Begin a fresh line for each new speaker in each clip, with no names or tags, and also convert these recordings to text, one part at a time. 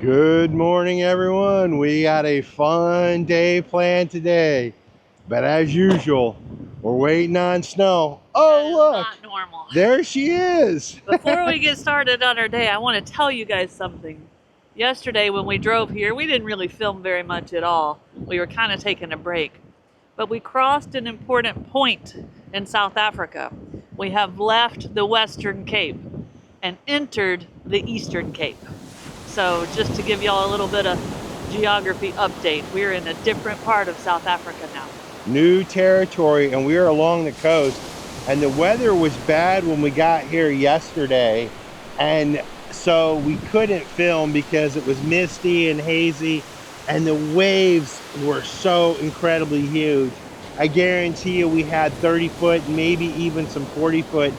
Good morning, everyone. We got a fun day planned today, but as usual, we're waiting on Snow. Oh,
That is
look,
not normal.
there she is.
Before we get started on our day, I want to tell you guys something. Yesterday, when we drove here, we didn't really film very much at all. We were kind of taking a break. But we crossed an important point in South Africa. We have left the Western Cape and entered the Eastern Cape. So, just to give y'all a little bit of geography update, we're in a different part of South Africa now.
New territory, and we are along the coast, and the weather was bad when we got here yesterday, and so we couldn't film because it was misty and hazy, and the waves were so incredibly huge. I guarantee you we had 30 foot, maybe even some 40 foot.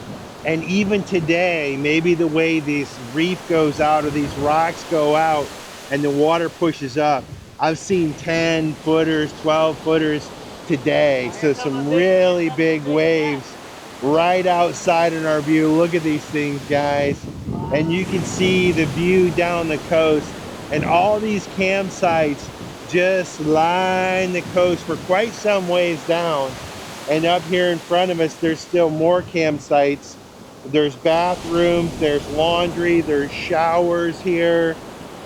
And even today, maybe the way this reef goes out or these rocks go out and the water pushes up, I've seen 10 footers, 12 footers today. So some really big waves right outside in our view. Look at these things, guys. And you can see the view down the coast, and all these campsites just line the coast for quite some ways down. And up here in front of us, there's still more campsites. There's bathrooms, there's laundry, there's showers here,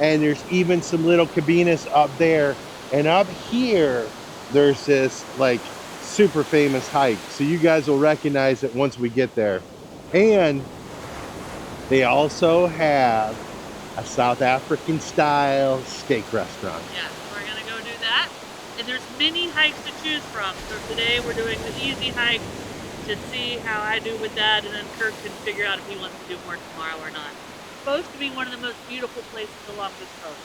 and there's even some little cabinas up there. And up here, there's this like super famous hike. So you guys will recognize it once we get there. And they also have a South African style steak restaurant.
Yeah, we're gonna go do that. And there's many hikes to choose from. So today we're doing the easy hike to see how I do with that, and then Kurt can figure out if he wants to do more tomorrow or not. It's supposed to be one of the most beautiful places along this coast.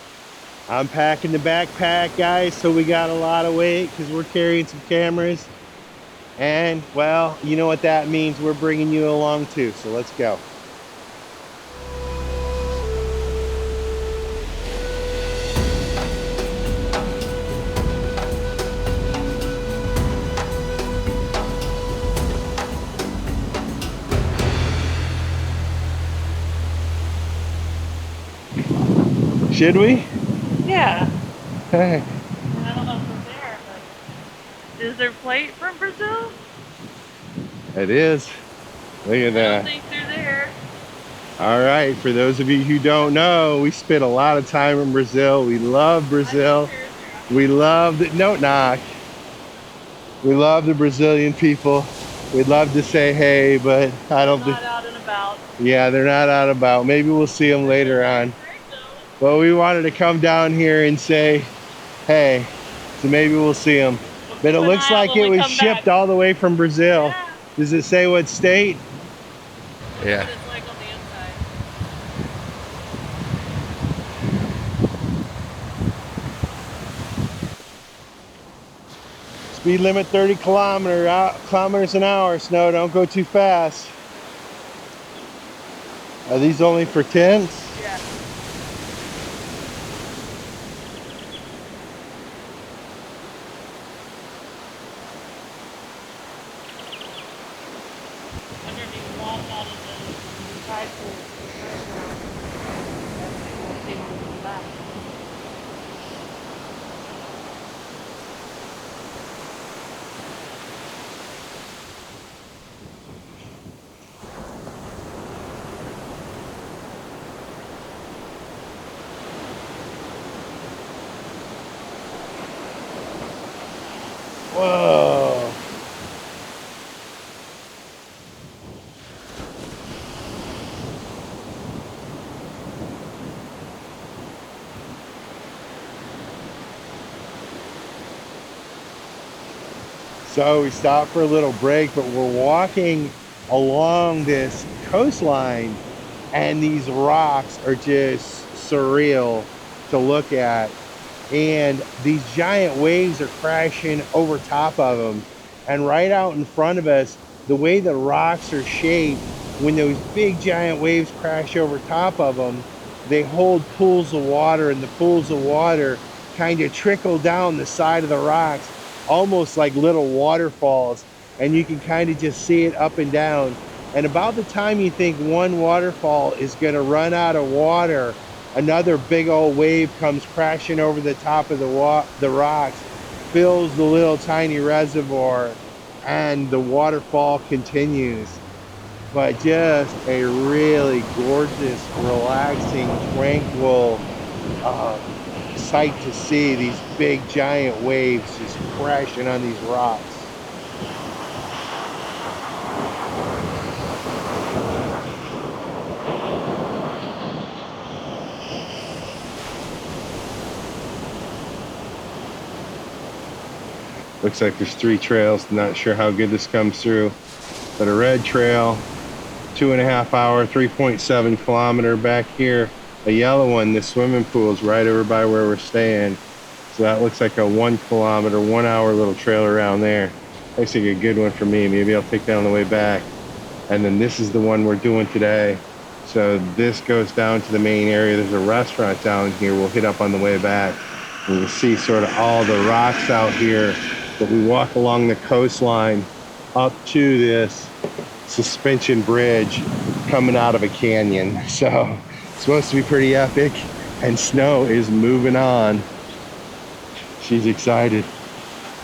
I'm packing the backpack, guys, so we got a lot of weight because we're carrying some cameras. And, well, you know what that means. We're bringing you along too, so let's go. Should we?
Yeah.
Hey.
I don't know if they're there, but is their plate from Brazil?
It is. Look at
I
that.
don't think they're there.
All right, for those of you who don't know, we spent a lot of time in Brazil. We love Brazil. We love the, no knock. We love the Brazilian people. We'd love to say hey, but I don't think.
Not out and about.
Yeah, they're not out and about. Maybe we'll see them later on. But we wanted to come down here and say hey, so maybe we'll see them. But it looks like it was shipped all the way from Brazil.
Yeah.
Does it say what state? Yeah.
It's like on the inside.
Speed limit 30 kilometers an hour. Snow, don't go too fast. Are these only for tents?
Yeah. Underneath walk out of the tide pool.
Whoa. So we stopped for a little break, but we're walking along this coastline, and these rocks are just surreal to look at. And these giant waves are crashing over top of them. And right out in front of us, the way the rocks are shaped, when those big giant waves crash over top of them, they hold pools of water, and the pools of water kind of trickle down the side of the rocks, almost like little waterfalls. And you can kind of just see it up and down. And about the time you think one waterfall is going to run out of water, another big old wave comes crashing over the top of the rocks, fills the little tiny reservoir, and the waterfall continues. But just a really gorgeous, relaxing, tranquil sight to see, these big giant waves just crashing on these rocks. Looks like there's 3 trails. Not sure how good this comes through, but a red trail, 2.5 hour, 3.7 kilometer back here. A yellow one, the swimming pool is right over by where we're staying. So that looks like a 1 kilometer, 1 hour little trail around there. Looks like a good one for me. Maybe I'll take that on the way back. And then this is the one we're doing today. So this goes down to the main area. There's a restaurant down here we'll hit up on the way back. And you'll see sort of all the rocks out here. But we walk along the coastline up to this suspension bridge coming out of a canyon. So it's supposed to be pretty epic. And Snow is moving on. She's excited.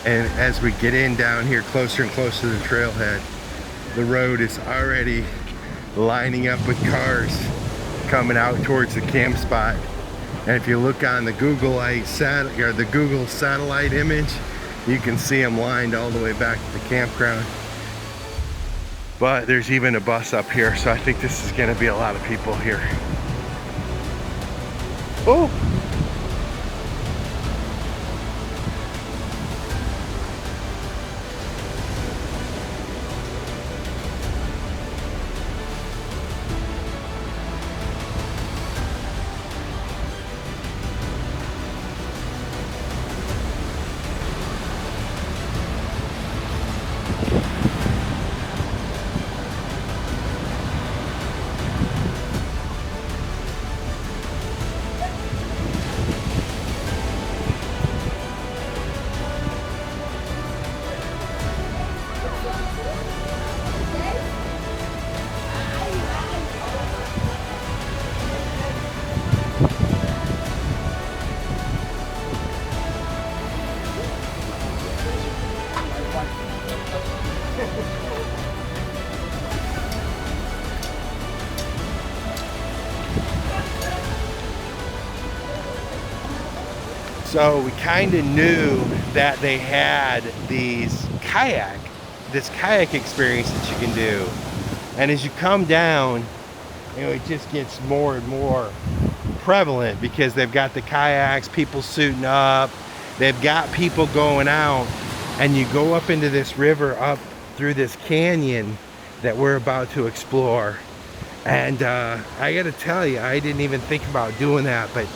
And as we get in down here closer and closer to the trailhead, the road is already lining up with cars coming out towards the camp spot. And if you look on the Google satellite image, you can see them lined all the way back to the campground. But there's even a bus up here, so I think this is going to be a lot of people here. Oh! So we kind of knew that they had this kayak experience that you can do. And as you come down, it just gets more and more prevalent because they've got the kayaks, people suiting up, they've got people going out, and you go up into this river, up through this canyon that we're about to explore. And I gotta tell you, I didn't even think about doing that, but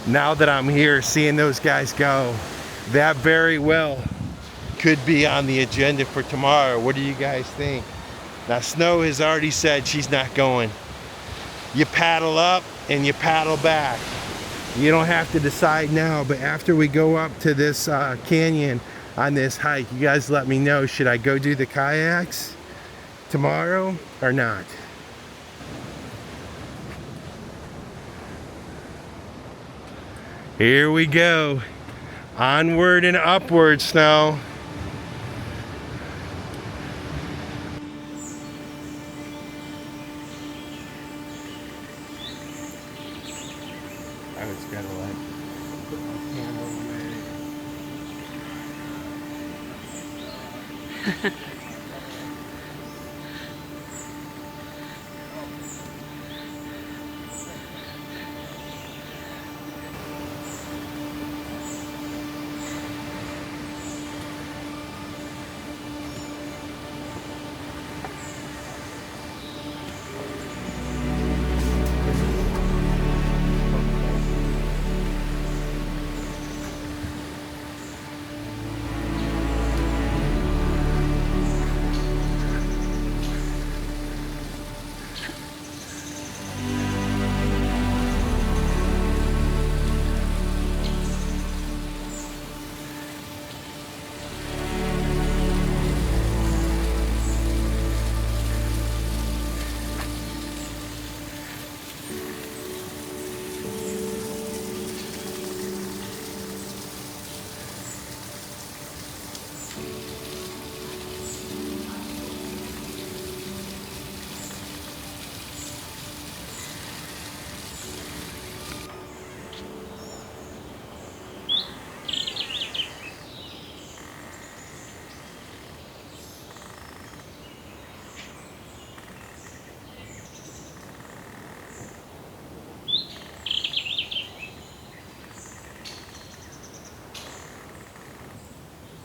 now that I'm here seeing those guys go, that very well could be on the agenda for tomorrow. What do you guys think? Now Snow has already said she's not going. You paddle up and you paddle back. You don't have to decide now, but after we go up to this canyon on this hike, you guys let me know, should I go do the kayaks tomorrow or not? Here we go. Onward and upward, Snow. I was gonna put my camera away.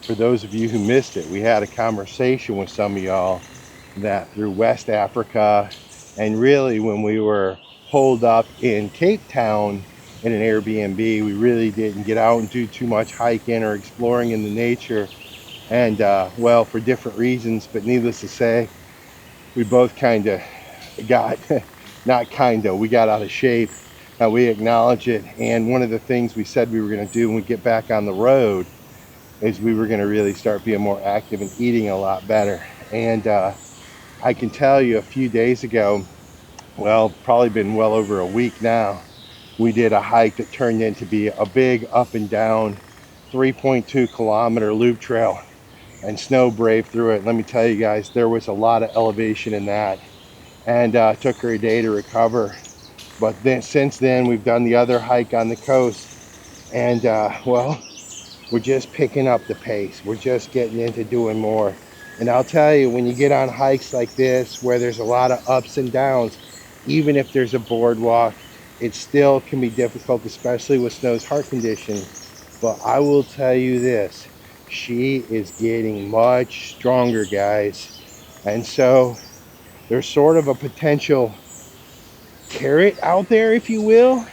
For those of you who missed it, we had a conversation with some of y'all that through West Africa, and really when we were holed up in Cape Town in an Airbnb, we really didn't get out and do too much hiking or exploring in the nature. And well, for different reasons, but needless to say, we both kind of got, not kind of, we got out of shape. We acknowledge it. And one of the things we said we were going to do when we get back on the road is we were going to really start being more active and eating a lot better. And I can tell you a few days ago, well, probably been well over a week now, we did a hike that turned into be a big up and down 3.2 kilometer loop trail and Snow braved through it. Let me tell you guys, there was a lot of elevation in that, and took her a day to recover. But then since then, we've done the other hike on the coast, and well, we're just picking up the pace. We're just getting into doing more. And I'll tell you, when you get on hikes like this, where there's a lot of ups and downs, even if there's a boardwalk, it still can be difficult, especially with Snow's heart condition. But I will tell you this, she is getting much stronger, guys. And so there's sort of a potential carrot out there, if you will,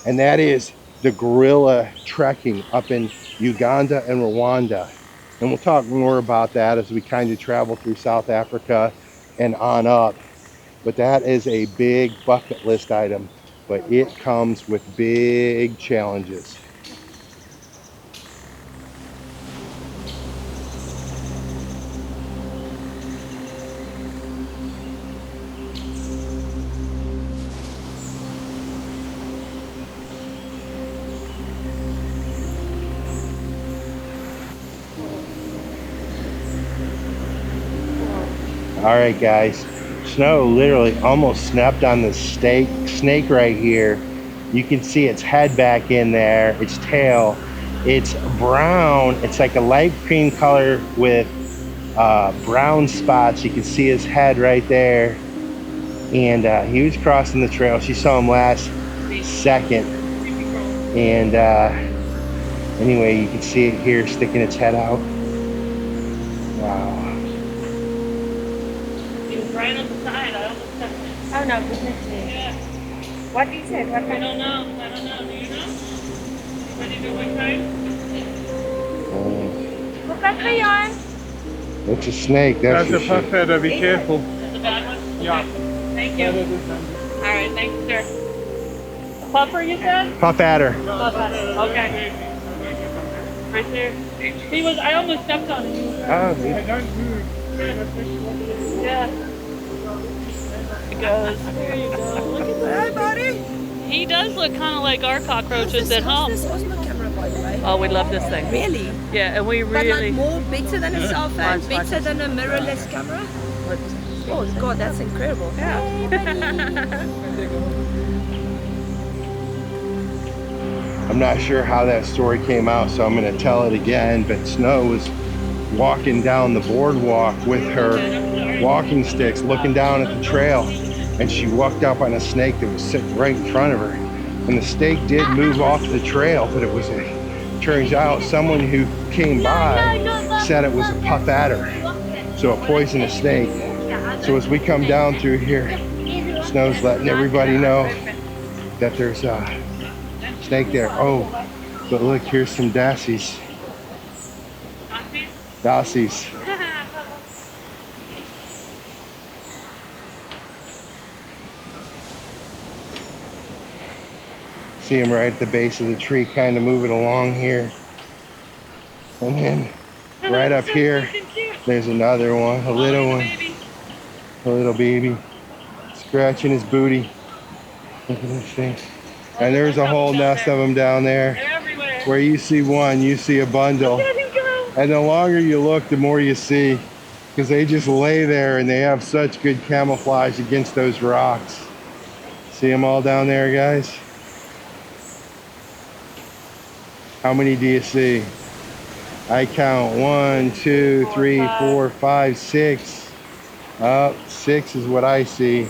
and that is the gorilla trekking up in Uganda and Rwanda. And we'll talk more about that as we kind of travel through South Africa and on up. But that is a big bucket list item, but it comes with big challenges. All right, guys. Snow literally almost snapped on the snake right here. You can see its head back in there, its tail. It's brown. It's like a light cream color with brown spots. You can see his head right there. And he was crossing the trail. She saw him last second. And anyway, you can see it here sticking its head out. Wow.
Right on the side. I almost stepped in.
Oh no, goodness me.
Yeah.
What do you say? What
I
kind
don't know. I don't know. Do you know? Ready to go inside?
Look at me on.
It's a snake. That's
a puff adder, be careful.
That's a bad one?
Yeah.
Okay. Thank you. All right. Thank you, sir. A puffer, you said?
puff adder.
Puff adder. Okay. Right there. He was. I almost stepped on him. Yeah. He goes. There you go. Look at that.
Hey, buddy.
He does look kind of like our cockroaches at home.
This Osmo camera, by the way.
Oh, we love this thing.
Really?
Yeah, and we
But
really.
like more better than a cell phone, better than a mirrorless camera. Oh God, that's incredible.
Yeah.
I'm not sure how that story came out, so I'm going to tell it again. But Snow was walking down the boardwalk with her walking sticks, looking down at the trail, and she walked up on a snake that was sitting right in front of her. And the snake did move off the trail, but it was turns out someone who came by said it was a puff adder, so a poisonous snake. So as we come down through here, Snow's letting everybody know that there's a snake there. Oh, but look, here's some dassies. Dassies. See him right at the base of the tree, kind of moving along here. And then right up here, there's another one, a little one, a little baby, scratching his booty. Look at this thing. And there's a whole nest of them down there. Where you see one, you see a bundle. And the longer you look, the more you see, because they just lay there and they have such good camouflage against those rocks. See them all down there, guys? How many do you see? I count 1, 2, 3, 4, 5, 6. Oh, 6 is what I see.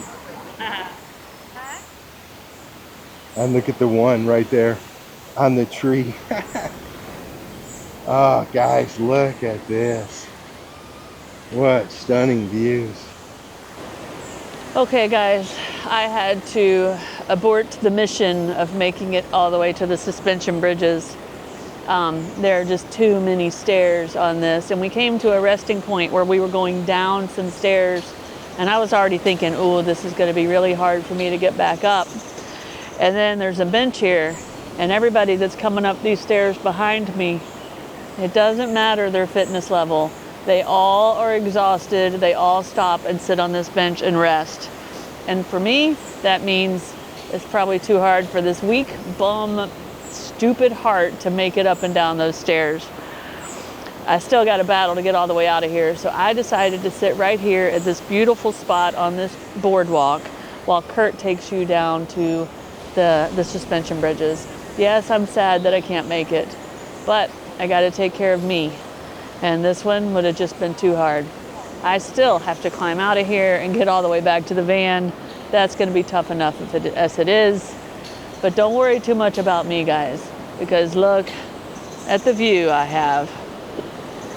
And look at the one right there on the tree. Oh, guys, look at this. What stunning views.
Okay, guys, I had to abort the mission of making it all the way to the suspension bridges. There are just too many stairs on this, and we came to a resting point where we were going down some stairs, and I was already thinking, oh, this is going to be really hard for me to get back up. And then there's a bench here, and everybody that's coming up these stairs behind me, it doesn't matter their fitness level. They all are exhausted. They all stop and sit on this bench and rest. And for me, that means it's probably too hard for this weak, bum, stupid heart to make it up and down those stairs. I still got a battle to get all the way out of here, so I decided to sit right here at this beautiful spot on this boardwalk while Curt takes you down to the suspension bridges. Yes, I'm sad that I can't make it, but I got to take care of me, and this one would have just been too hard. I still have to climb out of here and get all the way back to the van. That's going to be tough enough as it is. But don't worry too much about me, guys, because look at the view I have.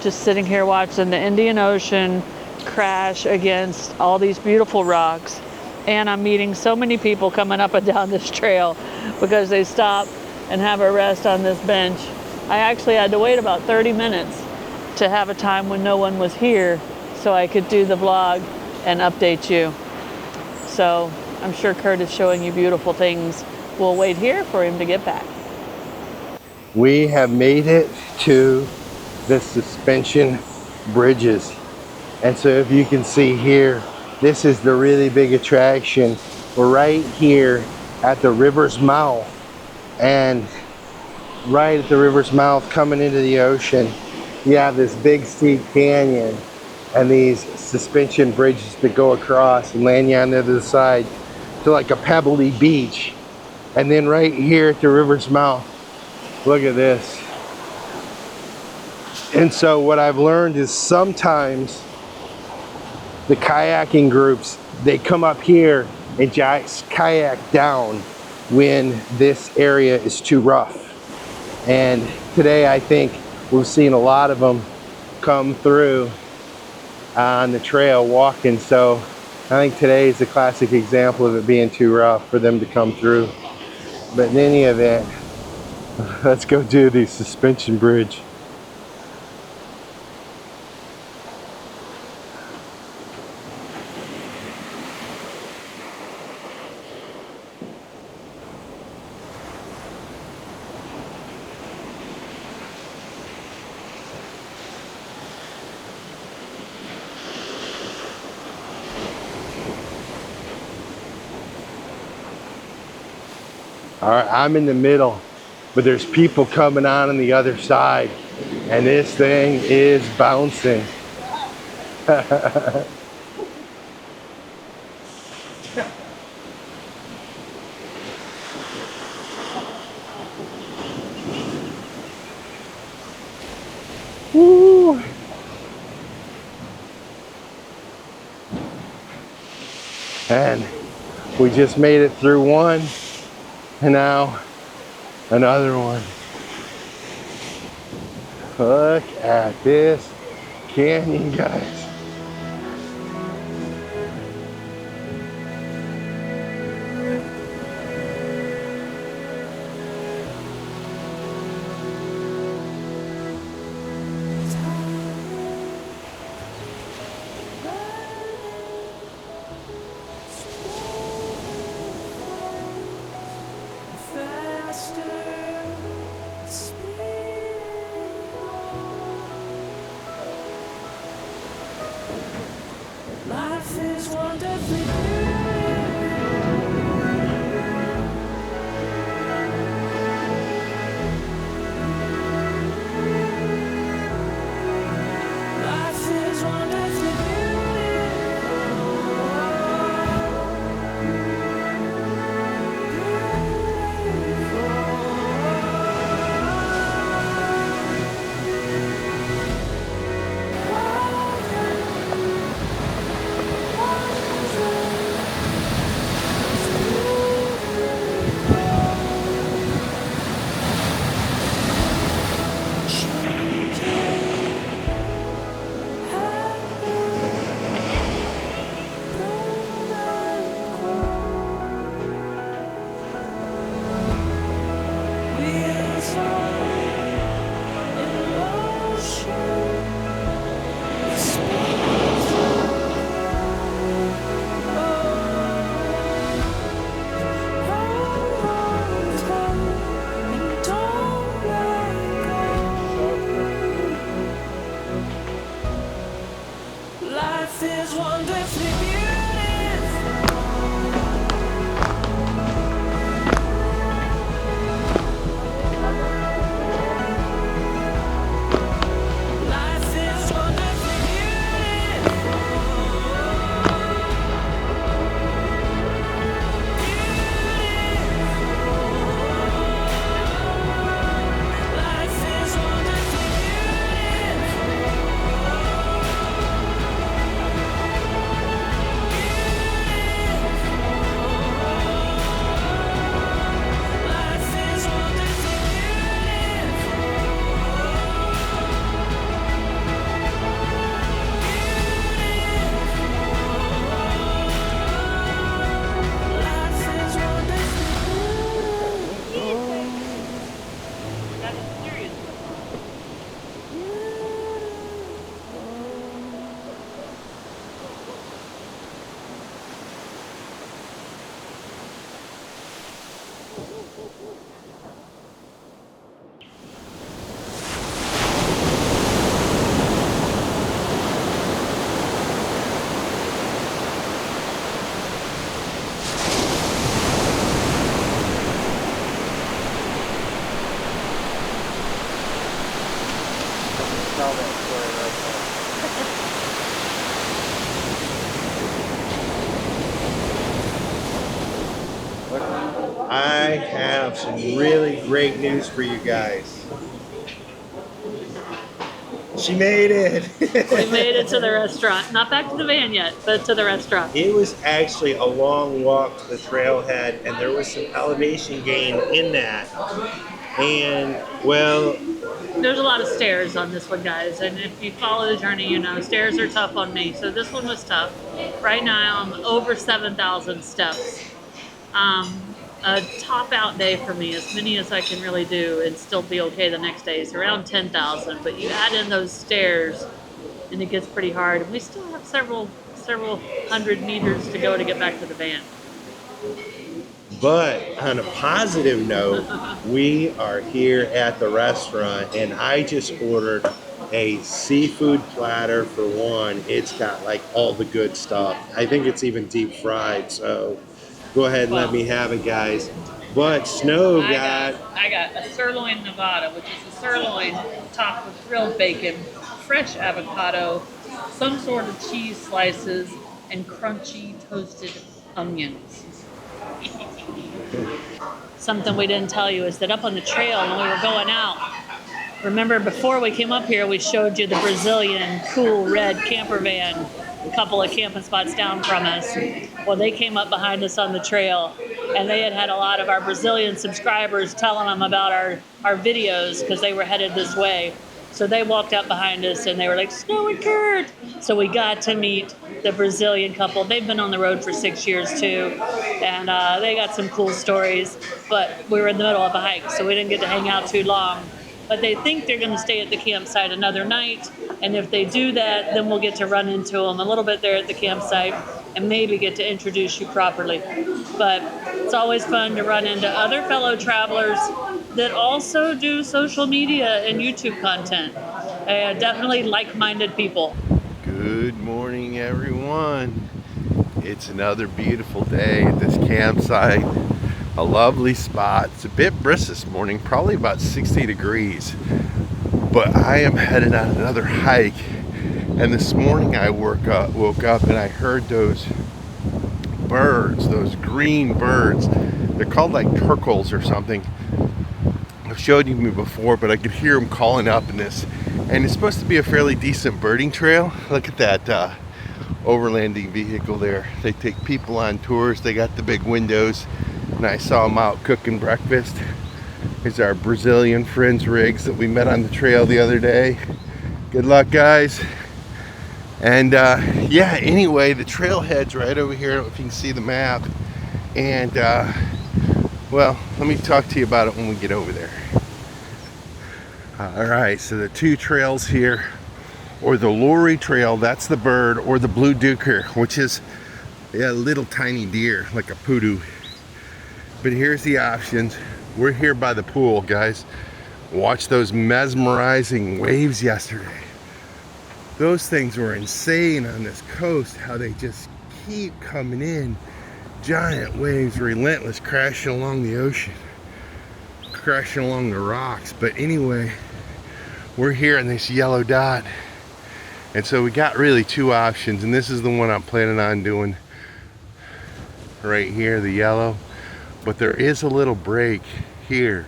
Just sitting here watching the Indian Ocean crash against all these beautiful rocks. And I'm meeting so many people coming up and down this trail because they stop and have a rest on this bench. I actually had to wait about 30 minutes to have a time when no one was here so I could do the vlog and update you. So I'm sure Curt is showing you beautiful things. We'll wait here for him to get back.
We have made it to the suspension bridges. And so if you can see here, this is the really big attraction. We're right here at the river's mouth, and right at the river's mouth coming into the ocean, you have this big steep canyon and these suspension bridges that go across and land you on the other side to like a pebbly beach. And then right here at the river's mouth, look at this. And so what I've learned is sometimes the kayaking groups, they come up here and just kayak down when this area is too rough. And today I think we've seen a lot of them come through on the trail walking. So I think today is a classic example of it being too rough for them to come through. But in any event, let's go do the suspension bridge. All right, I'm in the middle, but there's people coming on the other side, and this thing is bouncing. Woo. And we just made it through one, and now another one. Look at this canyon, guys.
Life is wonderfully Life is wonderfully beautiful.
tell that story right now. I have some really great news for you guys. She made it.
We made it to the restaurant. Not back to the van yet, but to the restaurant.
It was actually a long walk to the trailhead, and there was some elevation gain in that. And, well,
There's a lot of stairs on this one, guys, and if you follow the journey, you know stairs are tough on me. So this one was tough. Right now, I'm over 7,000 steps. A top out day for me, as many as I can really do and still be okay the next day, is around 10,000. But you add in those stairs, and it gets pretty hard. We still have several hundred meters to go to get back to the van.
but on a positive note, we are here at the restaurant, and I just ordered a seafood platter for one. It's got like all the good stuff. I think it's even deep fried, so go ahead and let me have it, guys. But Snow got
I got a sirloin Nevada, which is a sirloin topped with grilled bacon, fresh avocado, some sort of cheese slices, and crunchy toasted onions. Something we didn't tell you is that up on the trail when we were going out, remember before we came up here, we showed you the Brazilian cool red camper van a couple of camping spots down from us. Well, they came up behind us on the trail, and they had a lot of our Brazilian subscribers telling them about our videos because they were headed this way. So they walked up behind us and they were like, Snow and Curt. So we got to meet the Brazilian couple. They've been on the road for 6 years too. And they got some cool stories. But we were in the middle of a hike, so we didn't get to hang out too long. But they think they're going to stay at the campsite another night. And if they do that, then we'll get to run into them a little bit there at the campsite and maybe get to introduce you properly. But it's always fun to run into other fellow travelers that also do social media and YouTube content. Definitely like-minded people.
Good morning, everyone. It's another beautiful day at this campsite. A lovely spot. It's a bit brisk this morning, probably about 60 degrees. But I am headed on another hike. And this morning I woke up and I heard those birds, those green birds. They're called like turkles or something. I've showed you before, but I could hear them calling up in this. And it's supposed to be a fairly decent birding trail. Look at that overlanding vehicle there. They take people on tours. They got the big windows. And I saw them out cooking breakfast. Here's our Brazilian friends Riggs that we met on the trail the other day. Good luck, guys. And yeah, anyway, the trailhead's right over here. I don't know if you can see the map. And well, let me talk to you about it when we get over there. All right, so the two trails here, or the Lorry Trail, that's the bird, or the blue duiker, which is a little tiny deer, like a poodoo. But here's the options. We're here by the pool, guys. Watch those mesmerizing waves yesterday. Those things were insane on this coast, how they just keep coming in. Giant waves, relentless, crashing along the ocean, crashing along the rocks. But anyway, we're here in this yellow dot. And so we got really two options, and this is the one I'm planning on doing right here, the yellow. But there is a little break here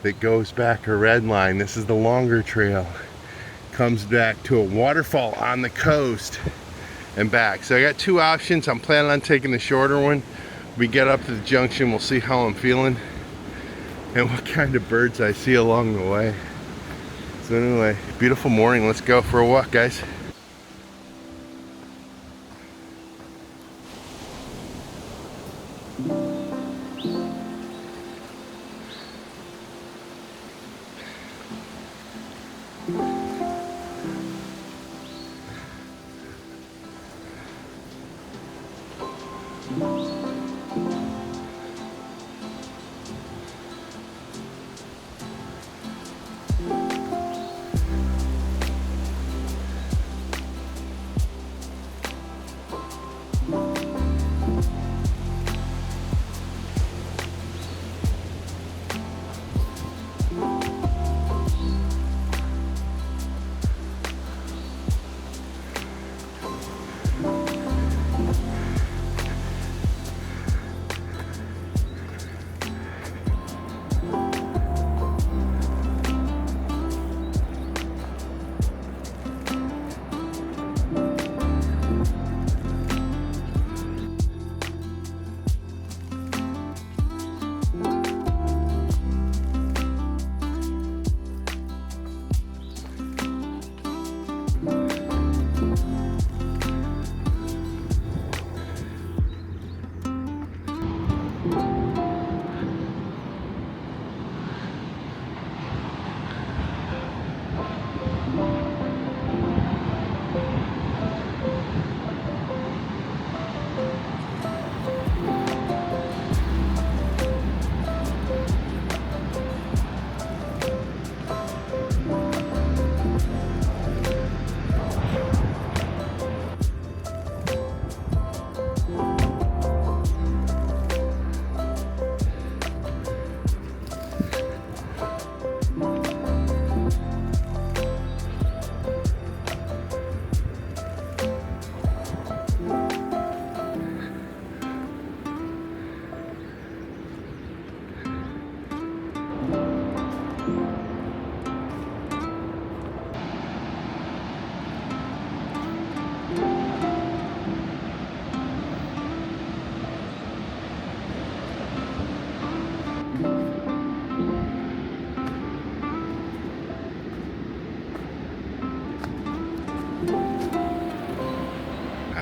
that goes back a red line. This is the longer trail. Comes back to a waterfall on the coast and back. So I got two options. I'm planning on taking the shorter one. We get up to the junction, we'll see how I'm feeling and what kind of birds I see along the way. So anyway, beautiful morning. Let's go for a walk, guys.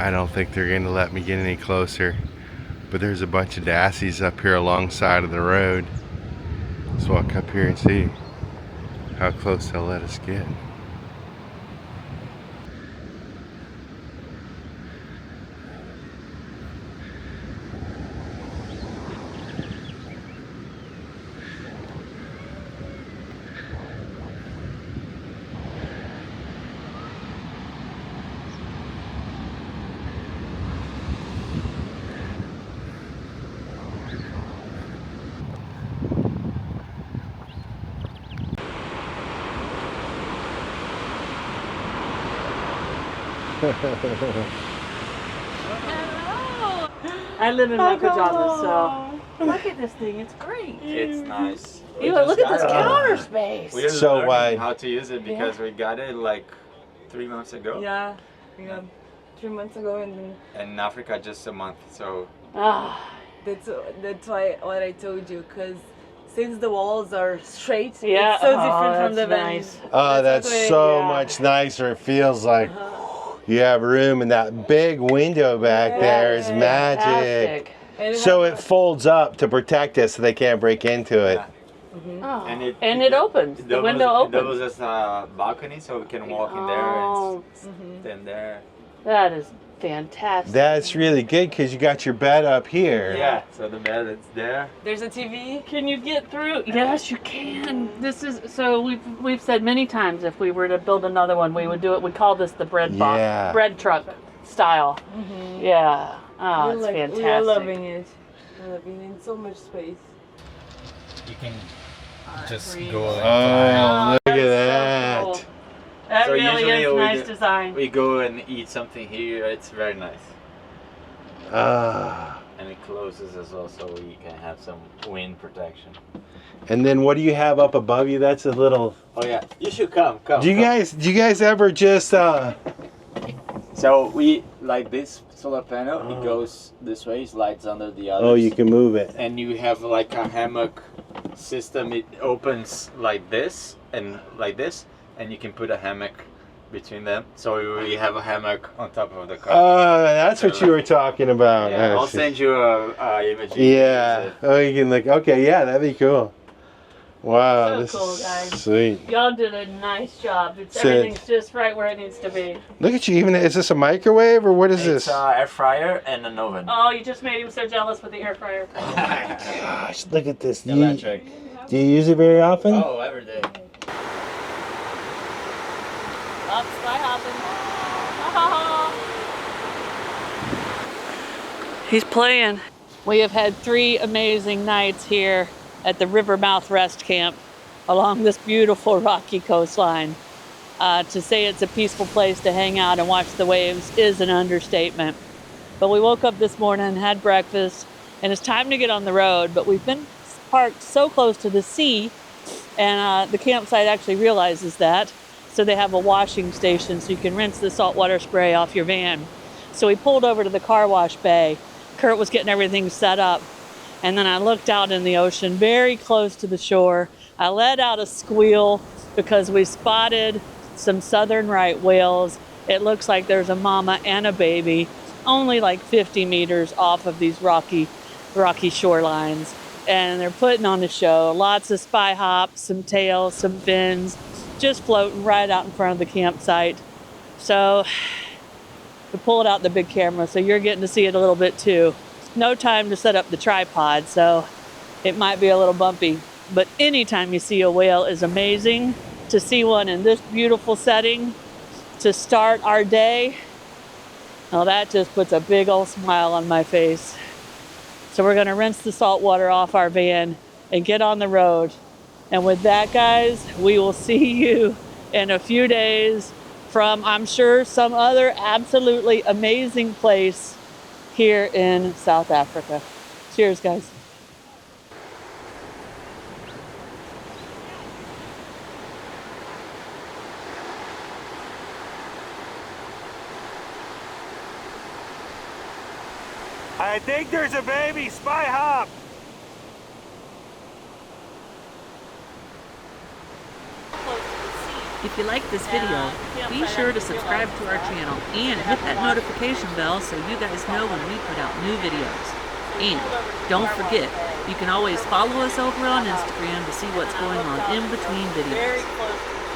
I don't think they're going to let me get any closer. But there's a bunch of dassies up here alongside of the road. Let's walk up here and see how close they'll let us get.
I live in my pajamas, so look at this thing. It's great.
It's nice.
Look at this counter space.
We're
So
learning
wide.
how to use it because we got it like 3 months ago.
Yeah, 3 months ago, and then
And in Africa just a month. So
that's why what I told you, because since the walls are straight,
Yeah.
it's so different from
that's
the
nice.
vents.
Oh, that's
what I-
so
yeah.
much nicer. It feels like you have room, and that big window back there is magic.
Fantastic.
And
So it folds up to protect it so they can't break into it.
Yeah.
Oh.
And
it opens. The window
It
opens.
doubles as a balcony, so we can walk in there
Oh,
and stand there.
that is fantastic.
That's really good because you got your bed up here.
Yeah. So the bed is there.
there's a TV.
Can you get through? Yes, you can. This is so we've said many times if we were to build another one, we would do it. We call this the bread box,
Yeah.
bread truck style. Yeah. Oh, it's fantastic.
We're loving it. We're loving it. So much space.
You can just
breathe.
go.
Oh, look at
that's
that.
so cool. That
So
really
usually
is
we
nice
do-
design.
We go and eat something here. It's very nice.
Ah.
And it closes as well, so we can have some wind protection.
And then what do you have up above you? That's a little.
Oh yeah, you should come.
Do you guys ever just
So we like this solar panel. It goes this way. It slides under the others.
Oh, you can move it.
And you have like a hammock system. It opens like this and like this, and you can put a hammock between them. So we have a hammock on top of the car.
Oh, that's what you were talking about.
Yeah, I'll
actually.
send you a image.
Yeah. Oh, you can look. Okay, yeah, that'd be cool. Wow,
So
this
cool,
is
guys.
sweet.
Y'all did a nice job.
So-
Everything's just right where it needs to be.
Look at you. Even is this a microwave or what is
It's
this?
an air fryer and an oven.
Oh, you just made him so jealous with the air fryer.
Gosh, look at this. Do
Electric.
you use it very often?
Oh, every day.
Up, sky hopping. He's playing. We have had 3 amazing nights here at the Rivermouth Rest Camp along this beautiful rocky coastline. To say it's a peaceful place to hang out and watch the waves is an understatement. But we woke up this morning, had breakfast, and it's time to get on the road. But we've been parked so close to the sea, and the campsite actually realizes that. So they have a washing station so you can rinse the saltwater spray off your van. So we pulled over to the car wash bay. Kurt was getting everything set up. And then I looked out in the ocean very close to the shore. I let out a squeal because we spotted some southern right whales. It looks like there's a mama and a baby, only like 50 meters off of these rocky shorelines. And they're putting on the show. Lots of spy hops, some tails, some fins, just floating right out in front of the campsite. So we pulled out the big camera, so you're getting to see it a little bit too. No time to set up the tripod, so it might be a little bumpy. But anytime you see a whale is amazing. To see one in this beautiful setting, to start our day, well, that just puts a big old smile on my face. So we're gonna rinse the salt water off our van and get on the road. And with that, guys, we will see you in a few days from, I'm sure, some other absolutely amazing place here in South Africa. Cheers, guys.
I think there's a baby spy hop.
Close to the sea. If you like this video, be sure to subscribe to our channel and hit that notification bell so you guys know when we put out new videos. And don't forget, you can always follow us over on Instagram to see what's going on in between videos.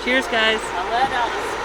Cheers, guys!